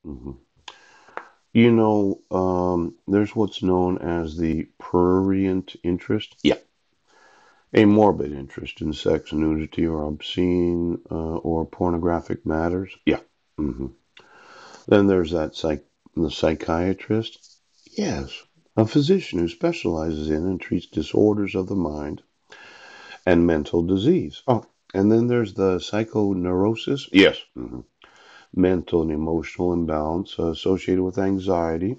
hmm there's what's known as the prurient interest. Yeah. A morbid interest in sex, nudity, or obscene or pornographic matters. Yeah. hmm Then there's the psychiatrist. Yes. A physician who specializes in and treats disorders of the mind and mental disease. Oh, and then there's the psychoneurosis. Yes. Mental and emotional imbalance associated with anxiety.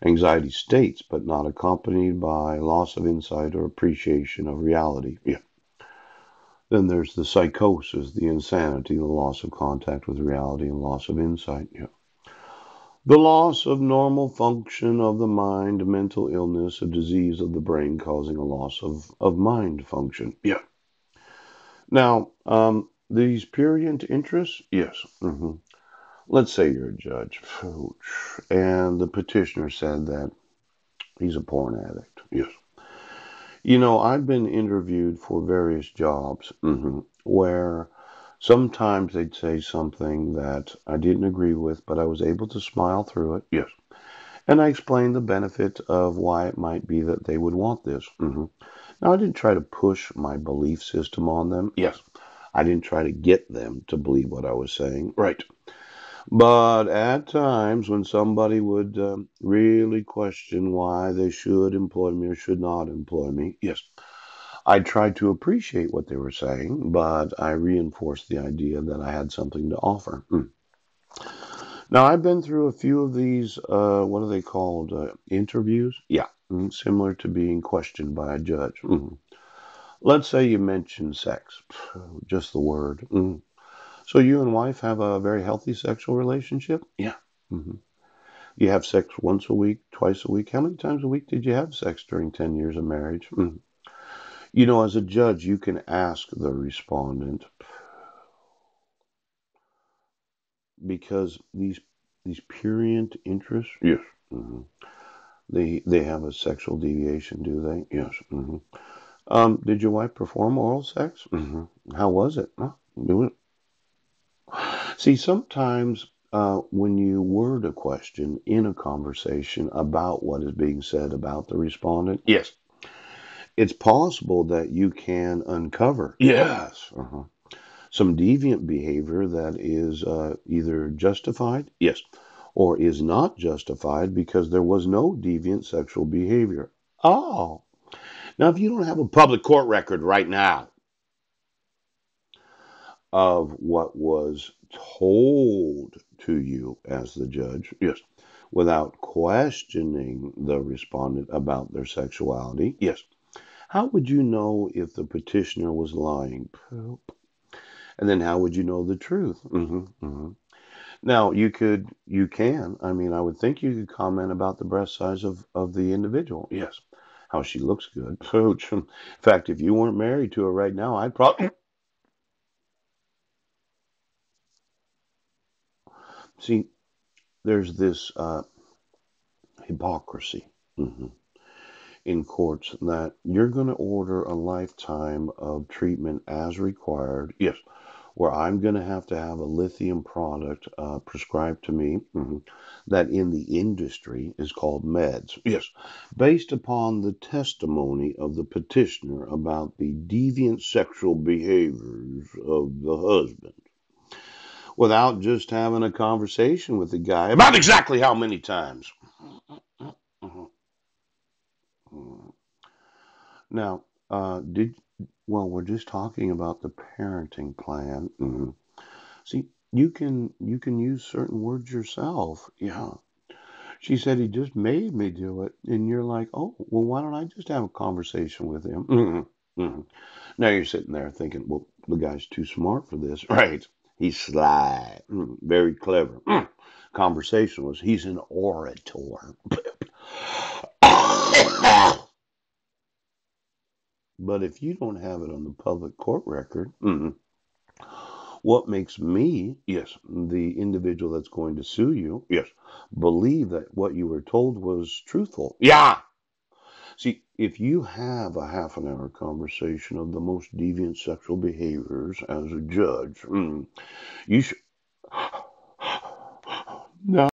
Anxiety states, but not accompanied by loss of insight or appreciation of reality. Yeah. Then there's the psychosis, the insanity, the loss of contact with reality, and loss of insight. Yeah. The loss of normal function of the mind, mental illness, a disease of the brain causing a loss of mind function. Yeah. Now, these prurient interests, yes. Let's say you're a judge, and the petitioner said that he's a porn addict. Yes. I've been interviewed for various jobs where sometimes they'd say something that I didn't agree with, but I was able to smile through it. Yes. And I explained the benefit of why it might be that they would want this. Now, I didn't try to push my belief system on them. Yes. I didn't try to get them to believe what I was saying. Right. But at times, when somebody would really question why they should employ me or should not employ me, yes, I tried to appreciate what they were saying, but I reinforced the idea that I had something to offer. Now, I've been through a few of these, what are they called? Interviews? Yeah, similar to being questioned by a judge. Let's say you mention sex, just the word. So you and wife have a very healthy sexual relationship? Yeah. hmm You have sex once a week, twice a week. How many times a week did you have sex during 10 years of marriage? As a judge, you can ask the respondent because these prurient interests, yes, they have a sexual deviation, do they? Yes. Did your wife perform oral sex? How was it? Do it. See, sometimes when you word a question in a conversation about what is being said about the respondent, yes, it's possible that you can uncover, yes, some deviant behavior that is either justified, yes, or is not justified because there was no deviant sexual behavior. Oh, now if you don't have a public court record right now of what was told to you as the judge, yes, without questioning the respondent about their sexuality, yes, how would you know if the petitioner was lying? And then how would you know the truth? Now, you can. I mean, I would think you could comment about the breast size of the individual. Yes. How she looks good. Coach. In fact, if you weren't married to her right now, I'd probably see there's this hypocrisy in courts that you're going to order a lifetime of treatment as required. Yes, where I'm going to have a lithium product prescribed to me that in the industry is called meds. Yes, based upon the testimony of the petitioner about the deviant sexual behaviors of the husband, without just having a conversation with the guy about exactly how many times. Now, did well, we're just talking about the parenting plan. See, you can use certain words yourself. Yeah. She said he just made me do it, and you're like, oh, well, why don't I just have a conversation with him? Now you're sitting there thinking, well, the guy's too smart for this, right? He's sly, very clever, conversationalist. He's an orator. But if you don't have it on the public court record, what makes me, yes, the individual that's going to sue you, yes, believe that what you were told was truthful? Yeah. See, if you have a half an hour conversation of the most deviant sexual behaviors as a judge, you should No.